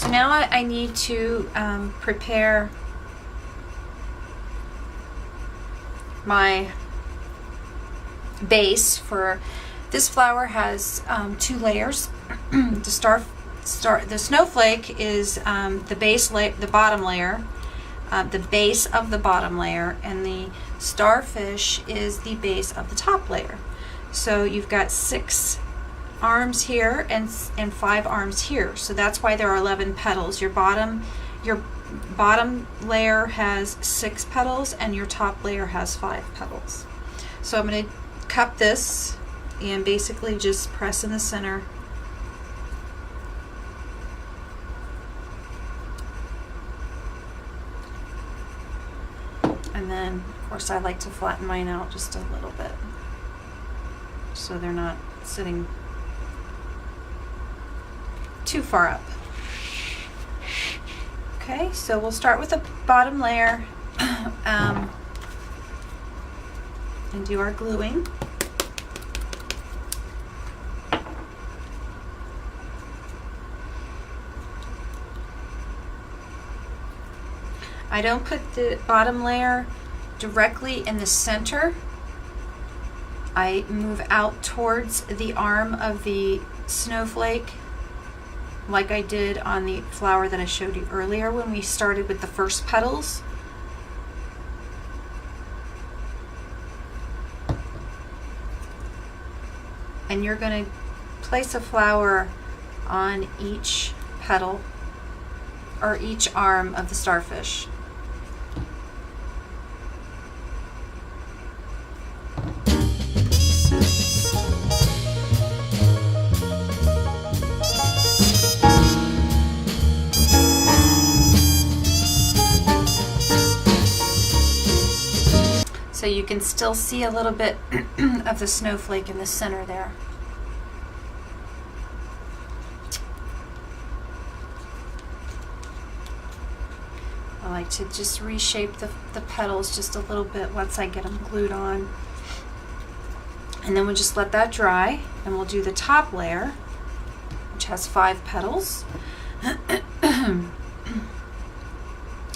So now I need to prepare my base for this flower. Has 2 layers. The snowflake is the base the bottom layer, the base of the bottom layer, and the starfish is the base of the top layer. So you've got 6 arms here and 5 arms here. So that's why there are 11 petals. Your bottom layer has 6 petals and your top layer has 5 petals. So I'm going to cup this and basically just press in the center. And then, of course, I like to flatten mine out just a little bit so they're not sitting too far up. Okay, so we'll start with the bottom layer and do our gluing. I don't put the bottom layer directly in the center. I move out towards the arm of the snowflake like I did on the flower that I showed you earlier when we started with the first petals. And you're going to place a flower on each petal or each arm of the starfish. So you can still see a little bit of the snowflake in the center there. I like to just reshape the petals just a little bit once I get them glued on. And then we'll just let that dry, and we'll do the top layer, which has 5 petals.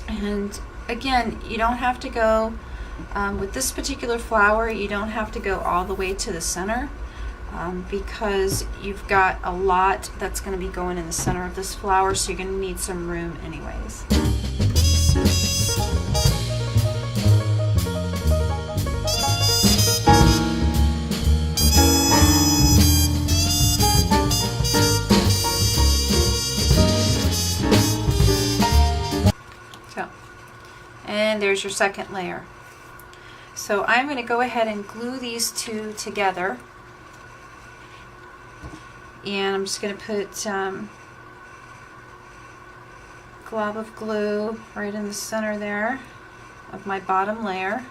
And again, you don't have to go with this particular flower, you don't have to go all the way to the center because you've got a lot that's going to be going in the center of this flower, so you're going to need some room anyways. So, and there's your second layer. So I'm going to go ahead and glue these 2 together, and I'm just going to put glob of glue right in the center there of my bottom layer.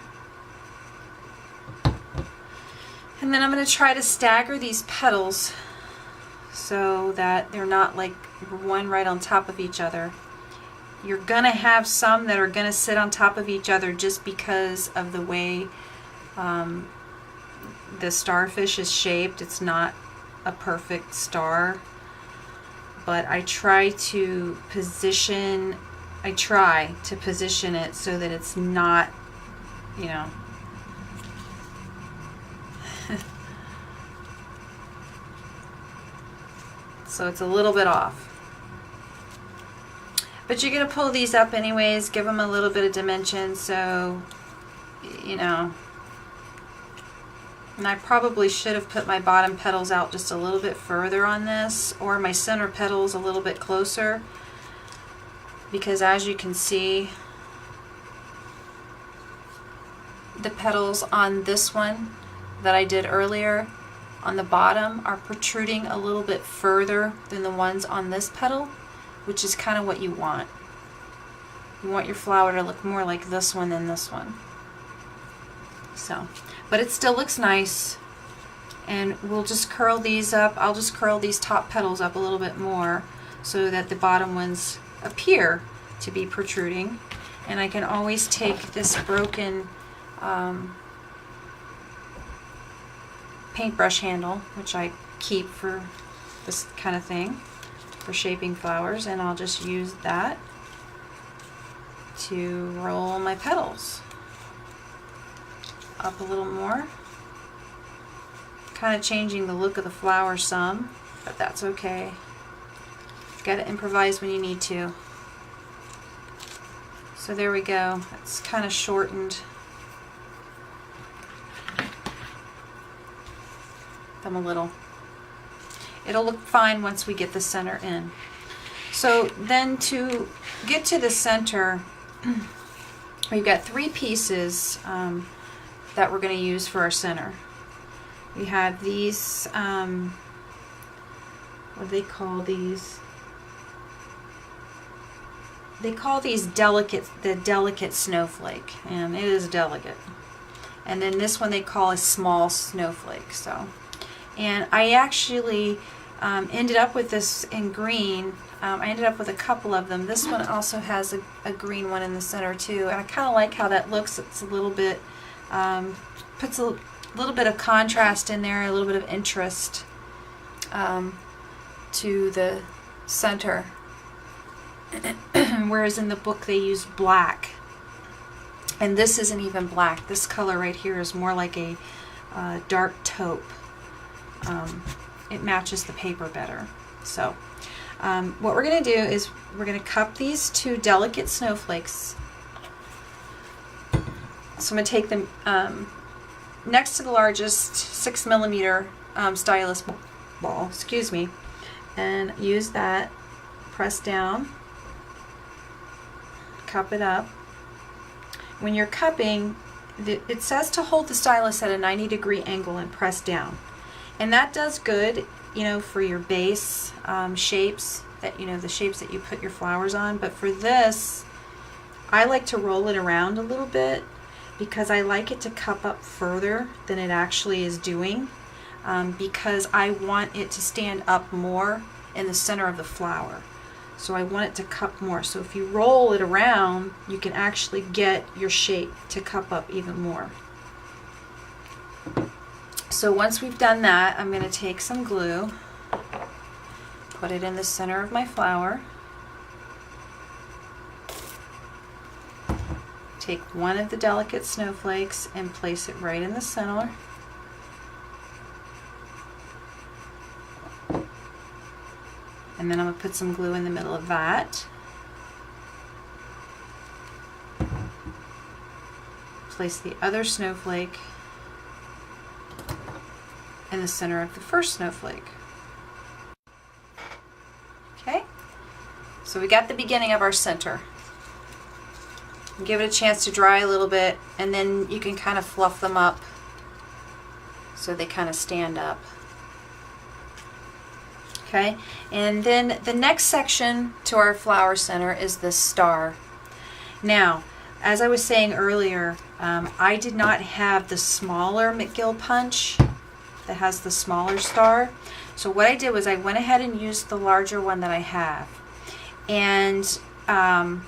And then I'm going to try to stagger these petals so that they're not like one right on top of each other. You're going to have some that are going to sit on top of each other just because of the way the starfish is shaped. It's not a perfect star, but I try to position it so that it's not, you know, so it's a little bit off. But you're going to pull these up anyways, give them a little bit of dimension, so, you know. And I probably should have put my bottom petals out just a little bit further on this, or my center petals a little bit closer, because as you can see, the petals on this one that I did earlier on the bottom are protruding a little bit further than the ones on this petal, which is kind of what you want. You want your flower to look more like this one than this one. So, but it still looks nice. And we'll just curl these up. I'll just curl these top petals up a little bit more so that the bottom ones appear to be protruding. And I can always take this broken paintbrush handle, which I keep for this kind of thing. for shaping flowers, and I'll just use that to roll my petals up a little more. Kind of changing the look of the flower some, but that's okay. Gotta improvise when you need to. So there we go. It's kind of shortened them a little. It'll look fine once we get the center in. So then to get to the center, we've got 3 pieces that we're going to use for our center. We have these, what do they call these? They call these the delicate snowflake, and it is delicate. And then this one they call a small snowflake. So, and I actually ended up with this in green. I ended up with a couple of them. This one also has a green one in the center too, and I kind of like how that looks. It's a little bit, puts a little bit of contrast in there, a little bit of interest to the center. Whereas in the book they use black, and this isn't even black. This color right here is more like a dark taupe. It matches the paper better. So what we're going to do is we're going to cup these 2 delicate snowflakes. So I'm going to take them next to the largest 6mm stylus ball, excuse me, and use that, press down, cup it up. When you're cupping, it says to hold the stylus at a 90-degree angle and press down. And that does good, you know, for your base shapes, that, you know, the shapes that you put your flowers on. But for this, I like to roll it around a little bit because I like it to cup up further than it actually is doing, because I want it to stand up more in the center of the flower. So I want it to cup more. So if you roll it around, you can actually get your shape to cup up even more. So once we've done that, I'm going to take some glue, put it in the center of my flower, take one of the delicate snowflakes and place it right in the center. And then I'm going to put some glue in the middle of that. Place the other snowflake in the center of the first snowflake. Okay, so we got the beginning of our center. Give it a chance to dry a little bit, and then you can kind of fluff them up so they kind of stand up. Okay, and then the next section to our flower center is the star. Now, as I was saying earlier, I did not have the smaller McGill punch that has the smaller star. So what I did was I went ahead and used the larger one that I have. And on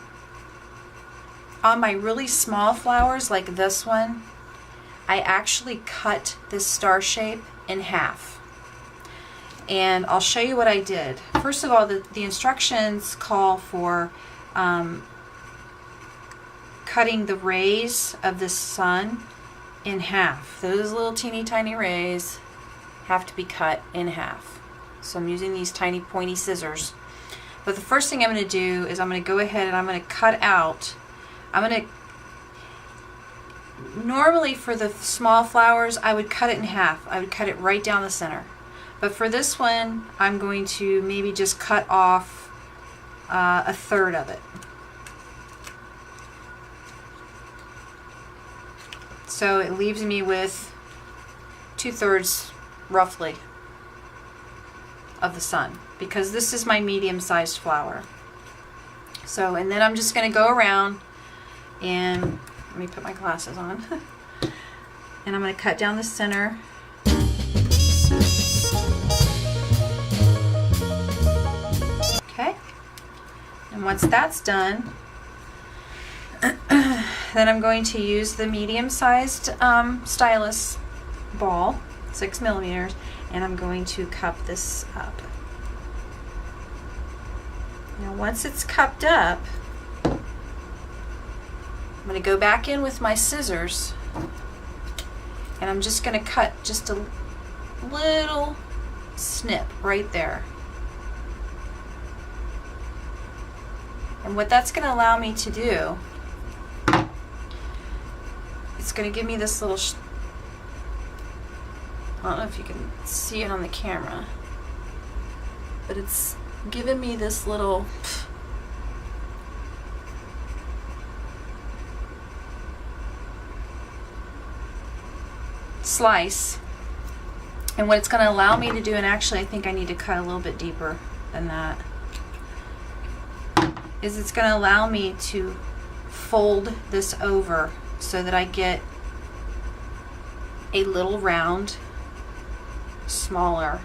my really small flowers like this one, I actually cut this star shape in half. And I'll show you what I did. First of all, the instructions call for cutting the rays of the sun in half. Those little teeny tiny rays have to be cut in half. So I'm using these tiny pointy scissors. But the first thing I'm going to do is I'm going to go ahead and I'm going to cut out. Normally for the small flowers, I would cut it in half. I would cut it right down the center. But for this one, I'm going to maybe just cut off a third of it. So it leaves me with 2/3 roughly of the sun, because this is my medium-sized flower. So, and then I'm just going to go around and let me put my glasses on. And I'm going to cut down the center. Okay. And once that's done, then I'm going to use the medium-sized stylus ball, 6 millimeters, and I'm going to cup this up. Now once it's cupped up, I'm going to go back in with my scissors and I'm just going to cut just a little snip right there. And what that's going to allow me to do, it's going to give me this little, I don't know if you can see it on the camera, but it's giving me this little slice. And what it's going to allow me to do, and actually I think I need to cut a little bit deeper than that, is it's going to allow me to fold this over so that I get a little round, smaller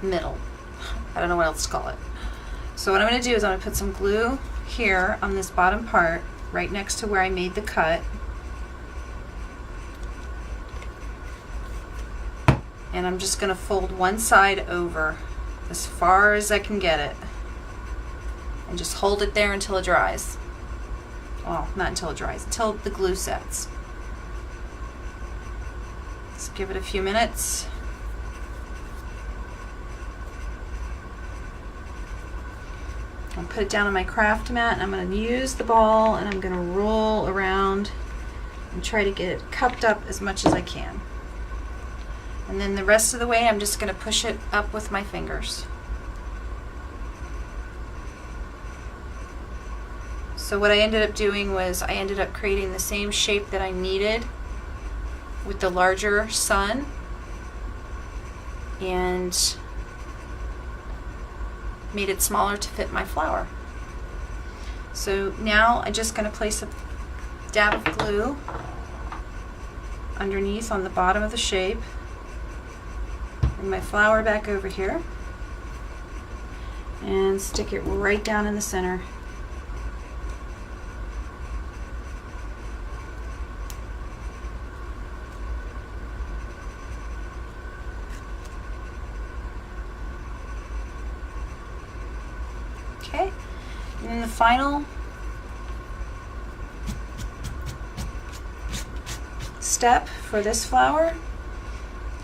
middle. I don't know what else to call it. So what I'm going to do is I'm going to put some glue here on this bottom part right next to where I made the cut. And I'm just going to fold one side over as far as I can get it. And just hold it there until it dries. Well, not until it dries, until the glue sets. Let's give it a few minutes. I'll put it down on my craft mat and I'm going to use the ball and I'm going to roll around and try to get it cupped up as much as I can. And then the rest of the way I'm just going to push it up with my fingers. So what I ended up doing was I ended up creating the same shape that I needed with the larger sun, and made it smaller to fit my flower. So now I'm just going to place a dab of glue underneath on the bottom of the shape. Bring my flower back over here and stick it right down in the center. Okay, and then the final step for this flower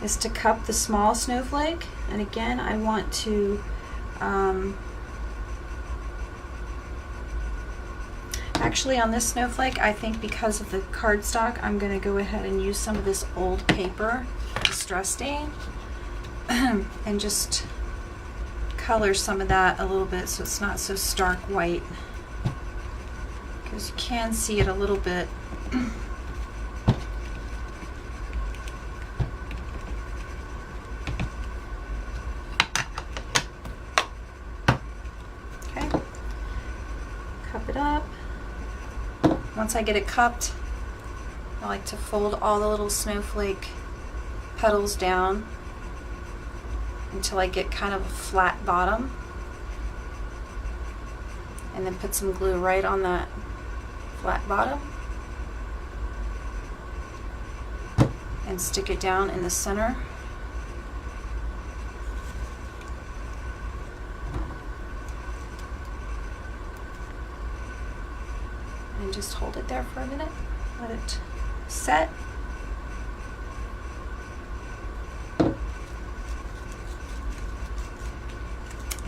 is to cup the small snowflake. And again, I want to actually on this snowflake, I think because of the cardstock, I'm going to go ahead and use some of this old paper, Distress Stain, and just color some of that a little bit so it's not so stark white, because you can see it a little bit. Okay, cup it up. Once I get it cupped, I like to fold all the little snowflake petals down until I get kind of a flat bottom, and then put some glue right on that flat bottom and stick it down in the center. And just hold it there for a minute, let it set.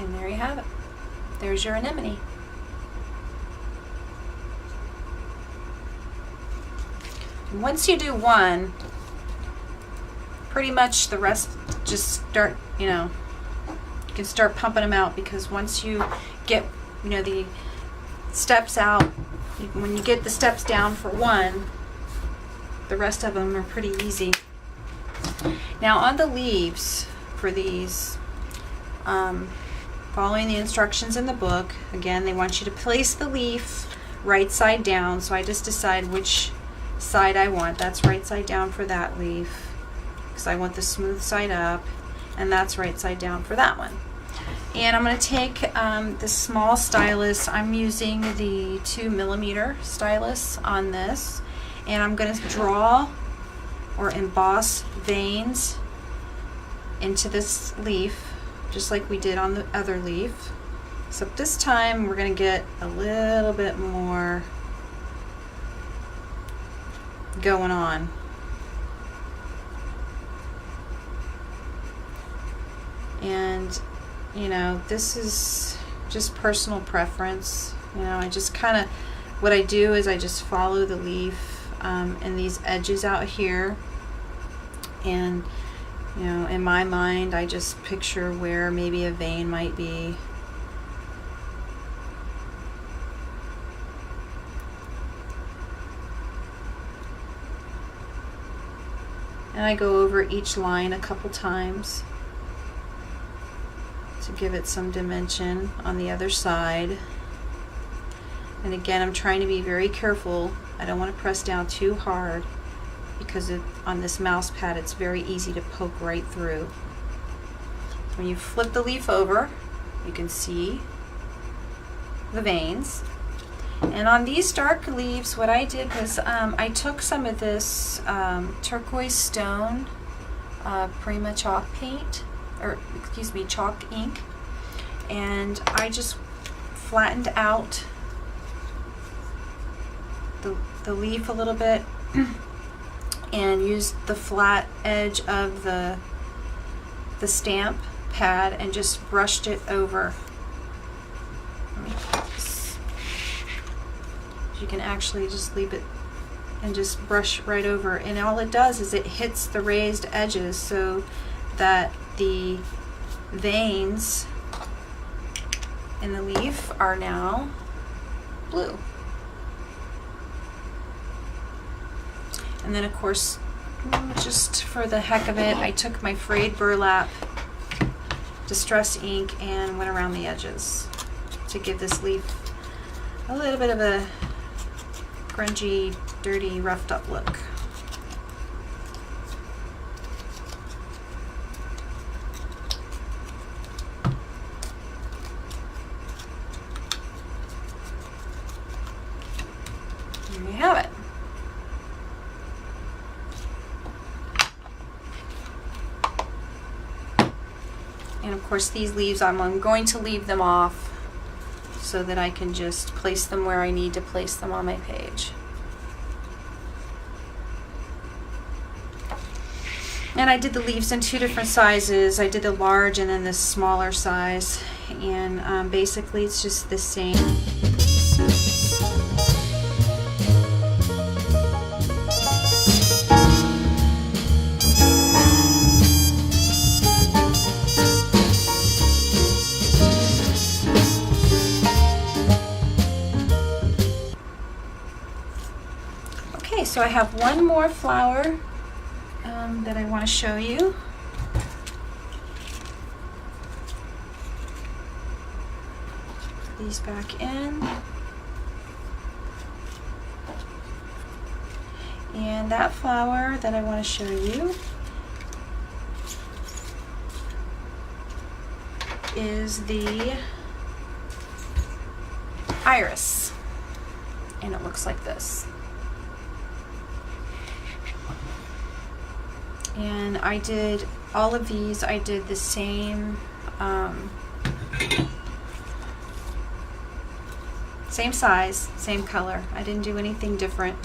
And there you have it. There's your anemone. And once you do one, pretty much the rest just start, you can start pumping them out, because once you get, the steps out, when you get the steps down for one, the rest of them are pretty easy. Now on the leaves for these, following the instructions in the book, again, they want you to place the leaf right side down. So I just decide which side I want. That's right side down for that leaf, because I want the smooth side up, and that's right side down for that one. And I'm going to take the small stylus. I'm using the 2mm stylus on this, and I'm going to draw or emboss veins into this leaf just like we did on the other leaf. Except this time we're going to get a little bit more going on. And you know, this is just personal preference. You know, I just kind of, what I do is I just follow the leaf and these edges out here, and you know, in my mind I just picture where maybe a vein might be. And I go over each line a couple times to give it some dimension on the other side. And again, I'm trying to be very careful. I don't want to press down too hard because on this mouse pad it's very easy to poke right through. When you flip the leaf over, you can see the veins. And on these dark leaves, what I did was I took some of this turquoise stone Prima chalk paint, or excuse me, chalk ink, and I just flattened out the leaf a little bit and used the flat edge of the stamp pad and just brushed it over. You can actually just leave it and just brush right over, and all it does is it hits the raised edges so that the veins in the leaf are now blue. And then of course, just for the heck of it, I took my frayed burlap distress ink and went around the edges to give this leaf a little bit of a grungy, dirty, roughed up look. There you have it. And of course these leaves, I'm going to leave them off so that I can just place them where I need to place them on my page. And I did the leaves in two different sizes. I did the large and then the smaller size, and basically it's just the same. Okay, so I have one more flower that I want to show you. Put these back in. And that flower that I want to show you is the iris, and it looks like this. And I did all of these, I did the same same size, same color. I didn't do anything different.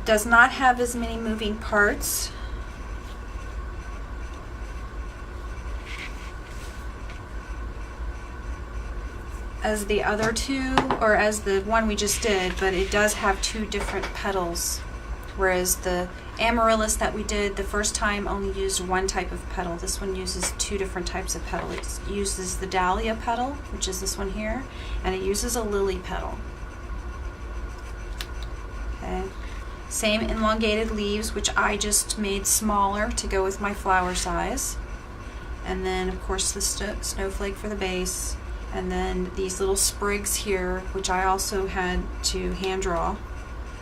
Does not have as many moving parts. As the other two, or as the one we just did, but it does have two different petals, whereas the amaryllis that we did the first time only used one type of petal. This one uses two different types of petal. It uses the dahlia petal, which is this one here, and it uses a lily petal. Okay. Same elongated leaves, which I just made smaller to go with my flower size, and then of course the snowflake for the base. And then these little sprigs here, which I also had to hand draw.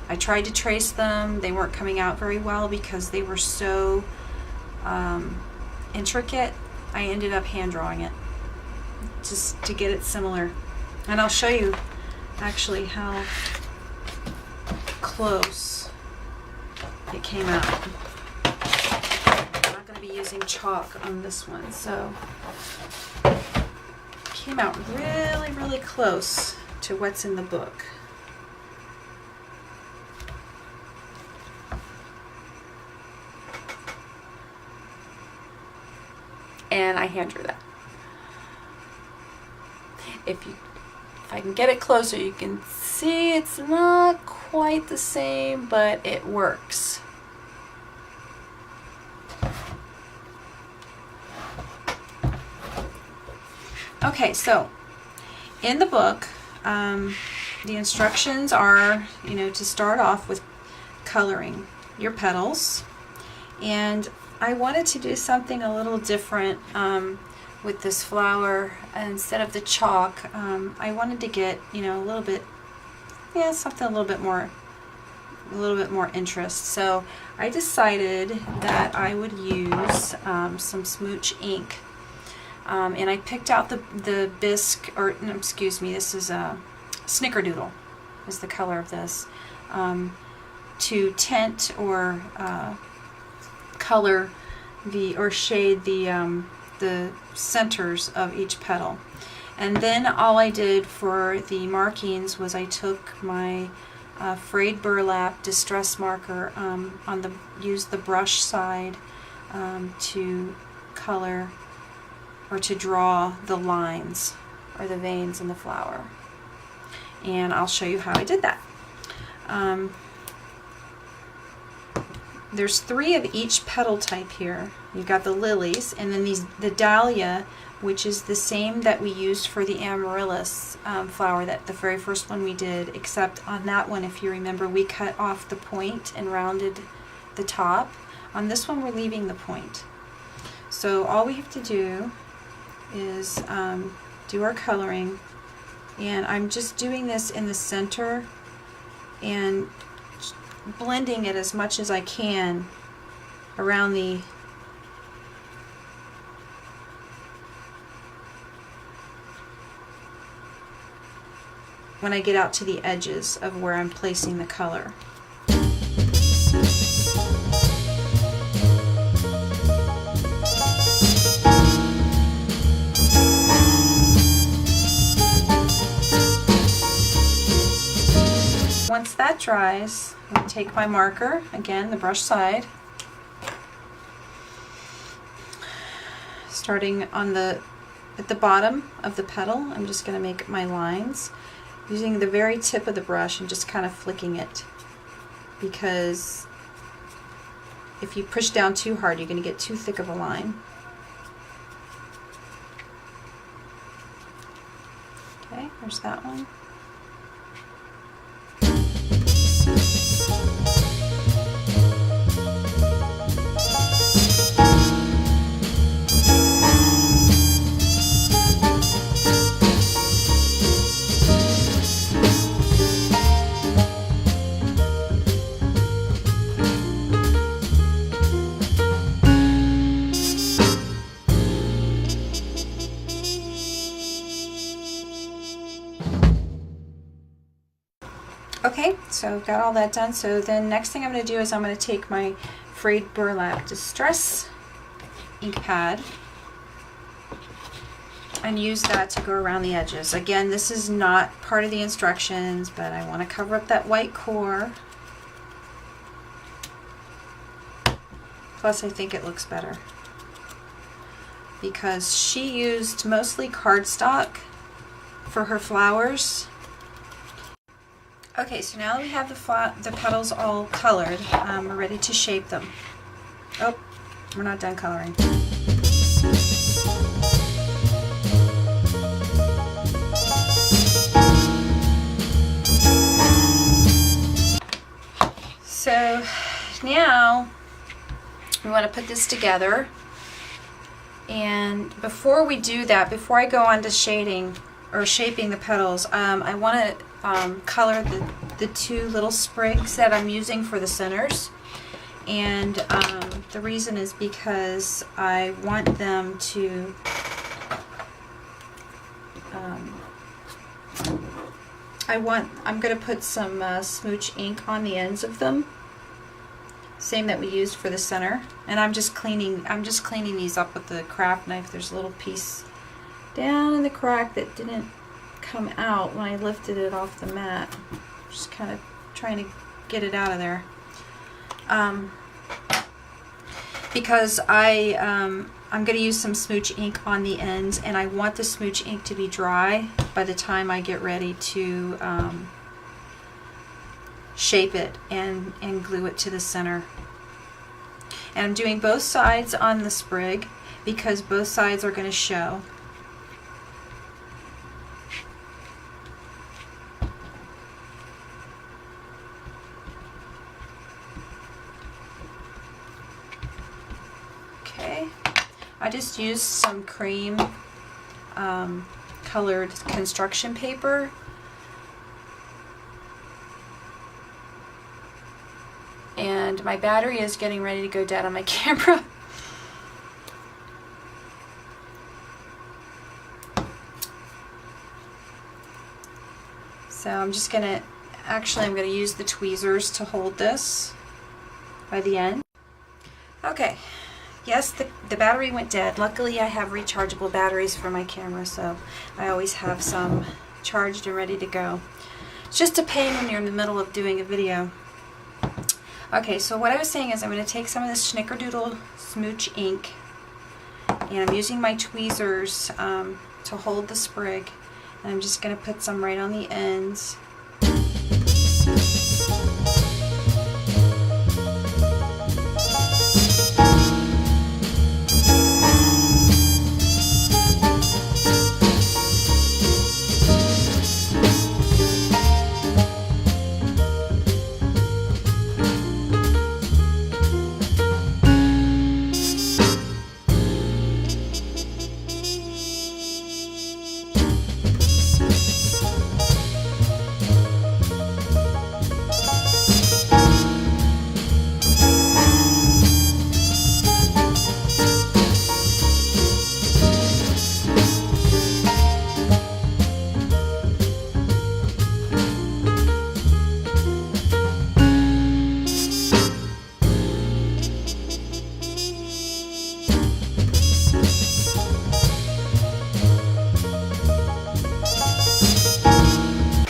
I tried to trace them. They weren't coming out very well because they were so intricate. I ended up hand drawing it just to get it similar. And I'll show you actually how close it came out. going to be using chalk on this one, so came out really, really close to what's in the book. And I hand drew that. If I can get it closer, you can see it's not quite the same, but it works. Okay, so in the book, the instructions are, to start off with coloring your petals, and I wanted to do something a little different with this flower. Instead of the chalk, I wanted to get, a little bit, something a little bit more interest. So I decided that I would use some Smooch ink, and I picked out the bisque, or no, excuse me, this is a Snickerdoodle, is the color of this, to tint or color or shade the centers of each petal. And then all I did for the markings was I took my frayed burlap distress marker, used the brush side to color or to draw the lines or the veins in the flower. And I'll show you how I did that. There's 3 of each petal type here. You've got the lilies, and then the dahlia, which is the same that we used for the amaryllis flower, that the very first one we did, except on that one, if you remember, we cut off the point and rounded the top. On this one, we're leaving the point. So all we have to do is do our coloring, and I'm just doing this in the center and blending it as much as I can around when I get out to the edges of where I'm placing the color. Once that dries, I'm going to take my marker, again the brush side, starting at the bottom of the petal. I'm just going to make my lines using the very tip of the brush and just kind of flicking it, because if you push down too hard, you're going to get too thick of a line. Okay, there's that one. Okay, so I've got all that done. So then next thing I'm going to do is I'm going to take my frayed burlap distress ink pad and use that to go around the edges. Again, this is not part of the instructions, but I want to cover up that white core. Plus I think it looks better, because she used mostly cardstock for her flowers. Okay, so now that we have the petals all colored, we're ready to shape them. Oh, we're not done coloring. So now we want to put this together, and before we do that, before I go on to shading or shaping the petals, I want to color the 2 little sprigs that I'm using for the centers, and the reason is because I want them to I'm going to put some Smooch ink on the ends of them, Same that we used for the center. And I'm just cleaning these up with the craft knife. There's a little piece down in the crack that didn't come out when I lifted it off the mat. Just kind of trying to get it out of there. Because I'm going to use some smooch ink on the ends, and I want the smooch ink to be dry by the time I get ready to shape it and glue it to the center. And I'm doing both sides on the sprig because both sides are going to show. Okay, I just used some cream colored construction paper. And my battery is getting ready to go dead on my camera. So I'm just gonna, I'm gonna use the tweezers to hold this by the end. Okay, yes, the battery went dead. Luckily I have rechargeable batteries for my camera, so I always have some charged and ready to go. It's just a pain when you're in the middle of doing a video. Okay, so what I was saying is I'm going to take some of this Snickerdoodle Smooch ink, and I'm using my tweezers to hold the sprig, and I'm just going to put some right on the ends.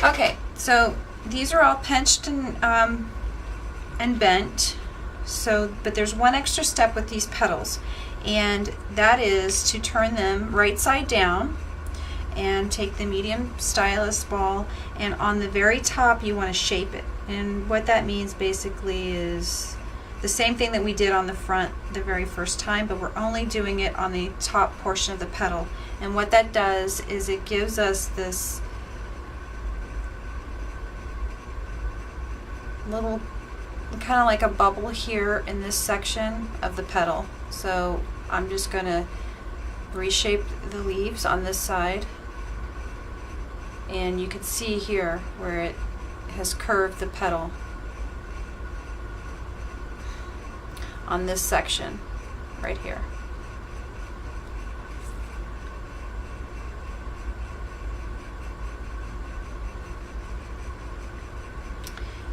Okay, so these are all pinched and bent. But there's one extra step with these petals, and that is to turn them right side down and take the medium stylus ball, and on the very top you want to shape it. And what that means basically is the same thing that we did on the front the very first time, but we're only doing it on the top portion of the petal. And what that does is it gives us this little kind of like a bubble here in this section of the petal. So I'm just going to reshape the leaves on this side, and you can see here where it has curved the petal on this section right here.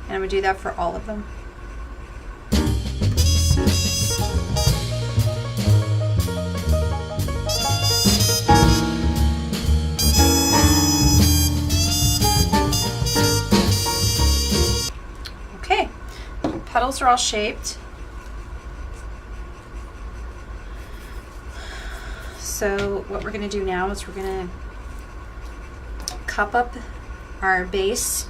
And I'm going to do that for all of them. Okay, petals are all shaped. So what we're going to do now is we're going to cup up our base,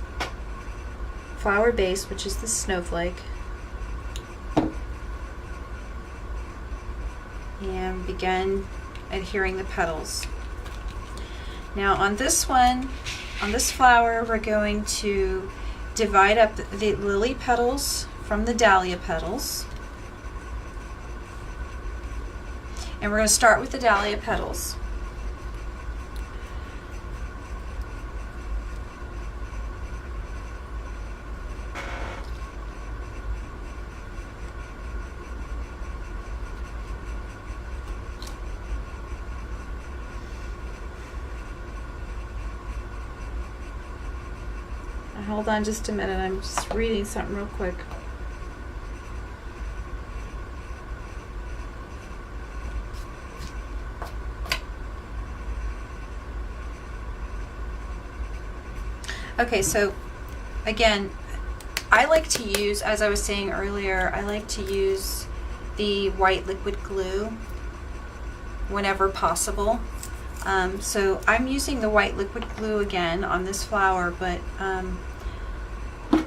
flower base, which is the snowflake, and begin adhering the petals. Now on this one, on this flower, we're going to divide up the lily petals from the dahlia petals, and we're going to start with the dahlia petals. Hold on just a minute, I'm just reading something real quick. Okay, so again, I like to use, as I was saying earlier, I like to use the white liquid glue whenever possible. So I'm using the white liquid glue again on this flower, but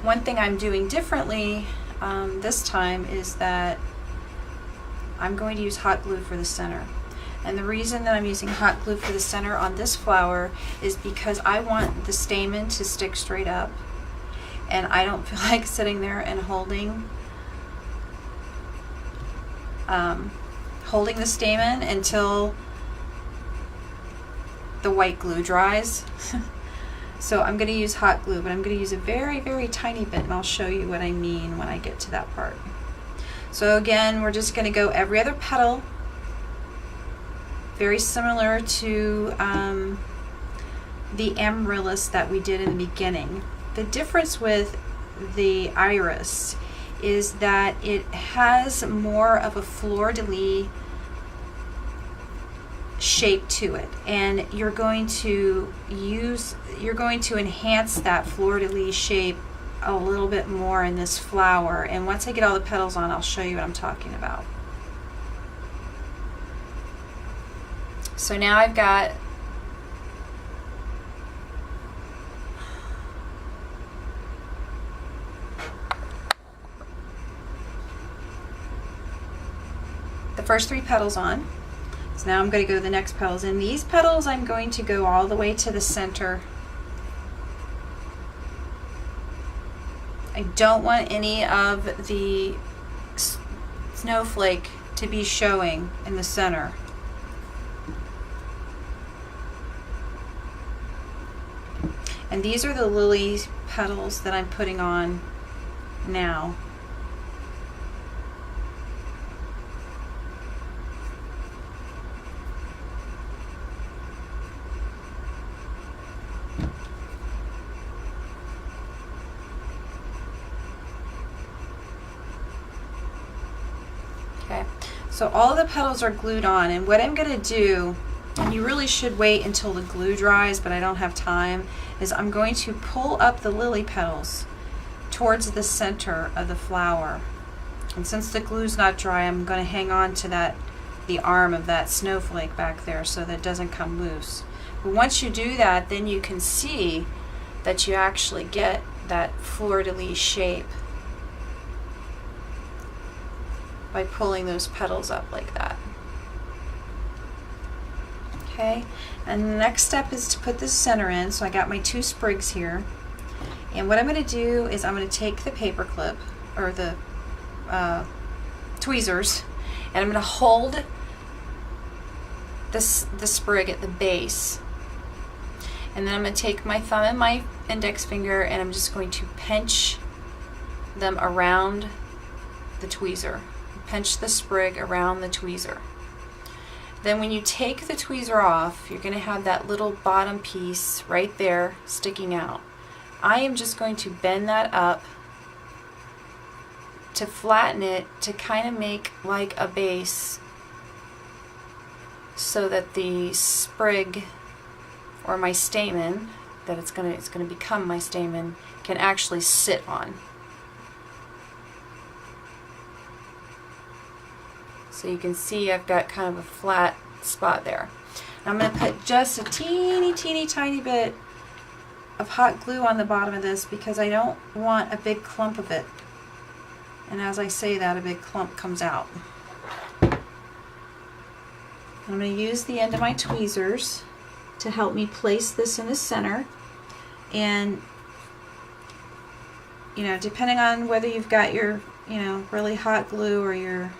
one thing I'm doing differently this time is that I'm going to use hot glue for the center. And the reason that I'm using hot glue for the center on this flower is because I want the stamen to stick straight up, and I don't feel like sitting there and holding the stamen until the white glue dries. So I'm going to use hot glue, but I'm going to use a very, very tiny bit, and I'll show you what I mean when I get to that part. So again, we're just going to go every other petal, very similar to the amaryllis that we did in the beginning. The difference with the iris is that it has more of a fleur-de-lis shape to it, and you're going to enhance that fleur-de-lis shape a little bit more in this flower. And once I get all the petals on, I'll show you what I'm talking about. So now I've got the first 3 petals on. So now I'm going to go to the next petals, and these petals I'm going to go all the way to the center. I don't want any of the snowflake to be showing in the center. And these are the lily petals that I'm putting on now. Okay, so all the petals are glued on, and what I'm going to do, and you really should wait until the glue dries, but I don't have time, is I'm going to pull up the lily petals towards the center of the flower. And since the glue's not dry, I'm going to hang on to the arm of that snowflake back there so that it doesn't come loose. But once you do that, then you can see that you actually get that fleur-de-lis shape by pulling those petals up like that. Okay, and the next step is to put the center in. So I got my 2 sprigs here, and what I'm going to do is I'm going to take the paper clip or the tweezers, and I'm going to hold the sprig at the base, and then I'm going to take my thumb and my index finger, and I'm just going to pinch them around the tweezer. Pinch the sprig around the tweezer. Then when you take the tweezer off, you're going to have that little bottom piece right there sticking out. I am just going to bend that up to flatten it to kind of make like a base, so that the sprig or my stamen that it's going to become my stamen can actually sit on. So you can see I've got kind of a flat spot there. I'm going to put just a teeny tiny bit of hot glue on the bottom of this because I don't want a big clump of it. And as I say that, a big clump comes out. I'm going to use the end of my tweezers to help me place this in the center. And depending on whether you've got your really hot glue or your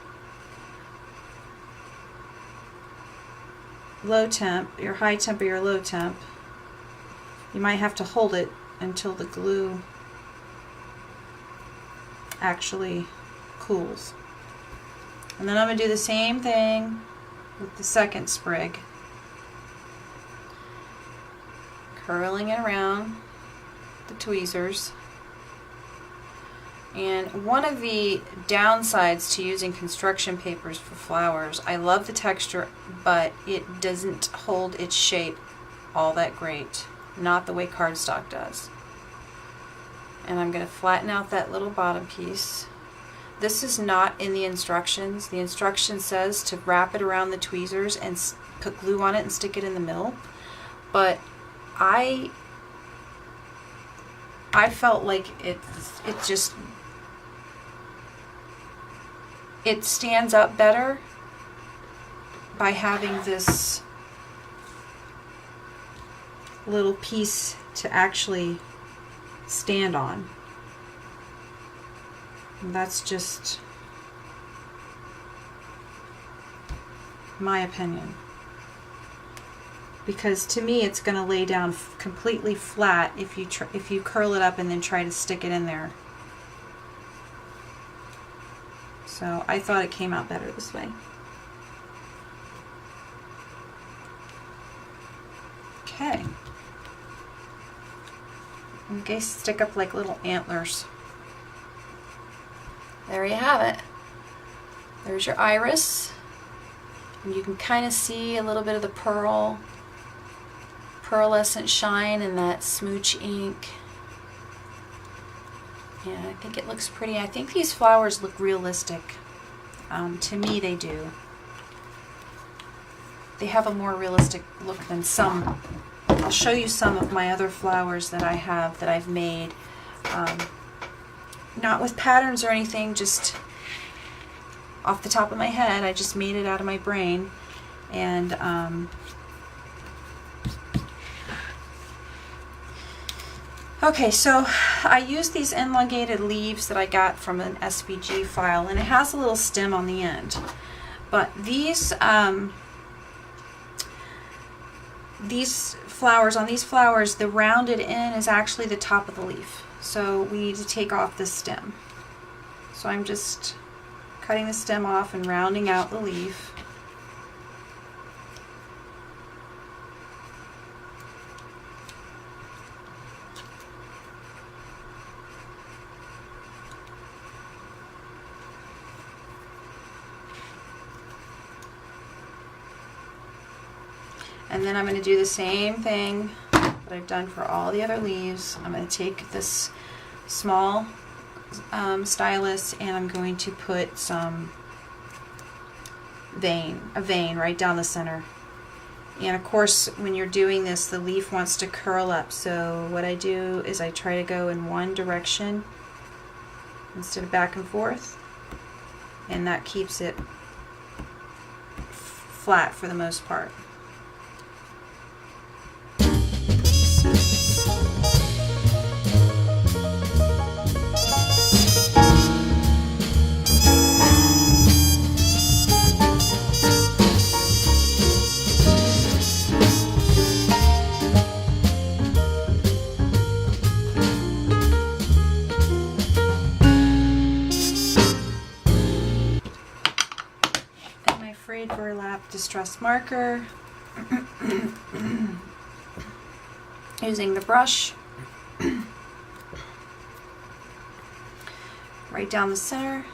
low temp, your high temp or your low temp, you might have to hold it until the glue actually cools. And then I'm going to do the same thing with the second sprig, curling it around the tweezers. And one of the downsides to using construction papers for flowers, I love the texture, but it doesn't hold its shape all that great. Not the way cardstock does. and I'm going to flatten out that little bottom piece. This is not in the instructions. The instruction says to wrap it around the tweezers and put glue on it and stick it in the middle. But I felt like it stands up better by having this little piece to actually stand on. And that's just my opinion. Because to me it's going to lay down completely flat if you curl it up and then try to stick it in there. So I thought it came out better this way. Okay. And they stick up like little antlers. There you have it. There's your iris. And you can kind of see a little bit of the pearlescent shine in that smooch ink. Yeah, I think it looks pretty. I think these flowers look realistic. To me, they do. They have a more realistic look than some. I'll show you some of my other flowers that I have that I've made. Not with patterns or anything, just off the top of my head. I just made it out of my brain. And okay, so I used these elongated leaves that I got from an SVG file, and it has a little stem on the end. But these flowers, the rounded end is actually the top of the leaf. So we need to take off the stem. So I'm just cutting the stem off and rounding out the leaf. And then I'm going to do the same thing that I've done for all the other leaves. I'm going to take this small stylus and I'm going to put a vein right down the center. And of course, when you're doing this, the leaf wants to curl up. So what I do is I try to go in one direction instead of back and forth. And that keeps it flat for the most part. Burlap distress marker, using the brush right down the center.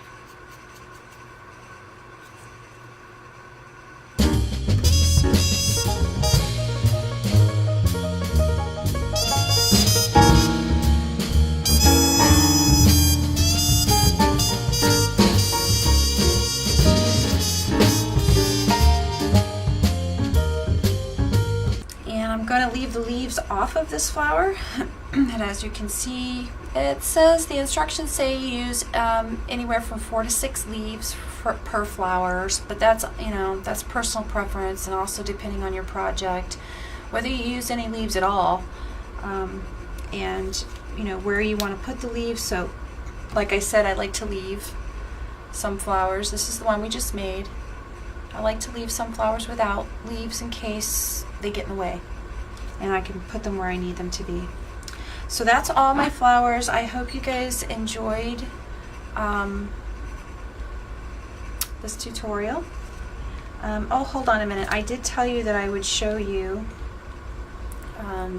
The leaves off of this flower, and as you can see, it says the instructions say you use anywhere from 4 to 6 leaves per flowers, but that's, you know, that's personal preference, and also depending on your project, whether you use any leaves at all, and you know where you want to put the leaves. So like I said, I like to leave some flowers. This is the one we just made. I like to leave some flowers without leaves in case they get in the way, and I can put them where I need them to be. So that's all my flowers. I hope you guys enjoyed this tutorial. Oh, hold on a minute. I did tell you that I would show you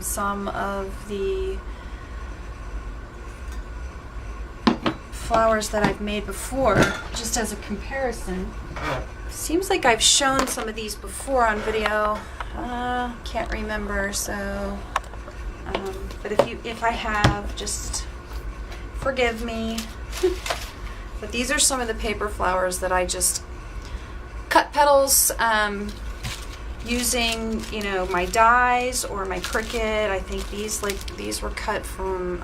some of the flowers that I've made before, just as a comparison. Seems like I've shown some of these before on video. Can't remember, so but if I have, just forgive me. But these are some of the paper flowers that I just cut petals using, you know, my dies or my Cricut. I think these were cut from,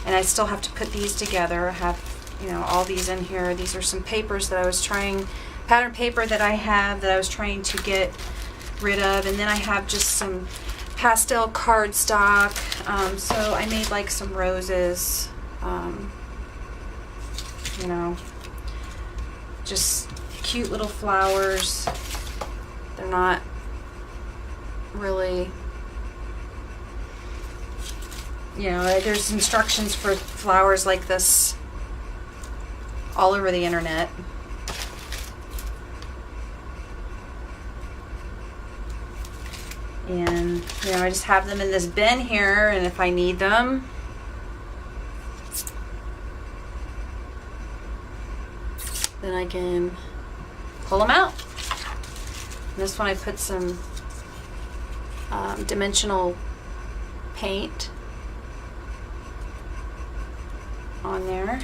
and I still have to put these together. I have, you know, all these in here. These are some papers that I was trying, pattern paper that I have that I was trying to get rid of. And then I have just some pastel cardstock. So I made like some roses, you know, just cute little flowers. They're not really, you know, there's instructions for flowers like this all over the internet. And, you know, I just have them in this bin here, and if I need them, then I can pull them out. And this one I put some dimensional paint on there.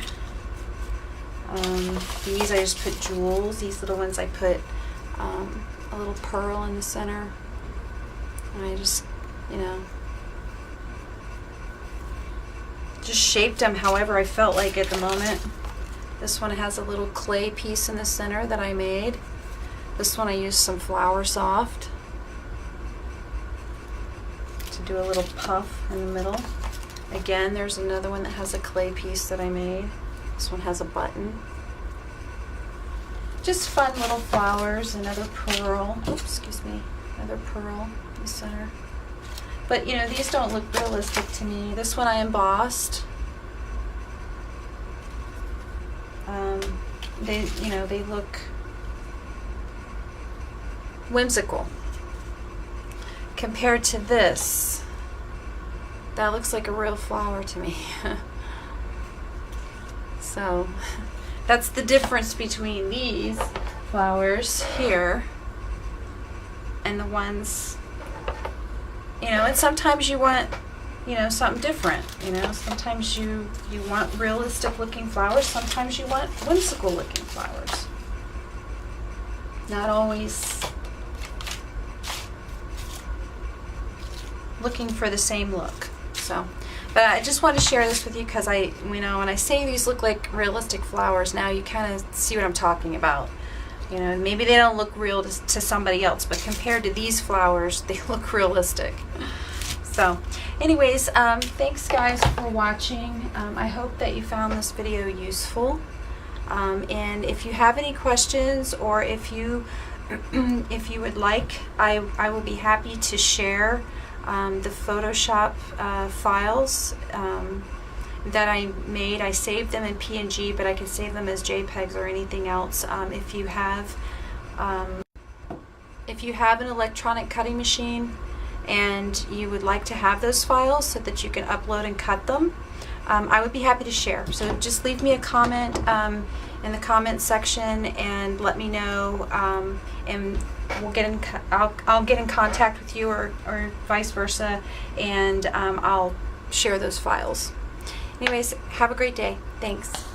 These I just put jewels. These little ones I put a little pearl in the center. And I just, you know, just shaped them however I felt like at the moment. This one has a little clay piece in the center that I made. This one I used some Flour Soft to do a little puff in the middle. Again, there's another one that has a clay piece that I made. This one has a button. Just fun little flowers. Another pearl. Oops, excuse me. Another pearl in the center. But, you know, these don't look realistic to me. This one I embossed. They, you know, they look whimsical compared to this. That looks like a real flower to me. So that's the difference between these flowers here and the ones, you know, and sometimes you want, you know, something different, you know, sometimes you want realistic looking flowers, sometimes you want whimsical looking flowers. Not always looking for the same look. So, but I just want to share this with you because I, you know, when I say these look like realistic flowers, now you kind of see what I'm talking about. You know, maybe they don't look real to somebody else, but compared to these flowers, they look realistic. So, anyways, thanks guys for watching. I hope that you found this video useful. And if you have any questions, or if you if you would like, I will be happy to share the Photoshop files that I made. I saved them in PNG, but I can save them as JPEGs or anything else. If you have an electronic cutting machine and you would like to have those files so that you can upload and cut them, I would be happy to share. So just leave me a comment in the comment section and let me know, and we'll get in. I'll get in contact with you, or vice versa, and I'll share those files. Anyways, have a great day. Thanks.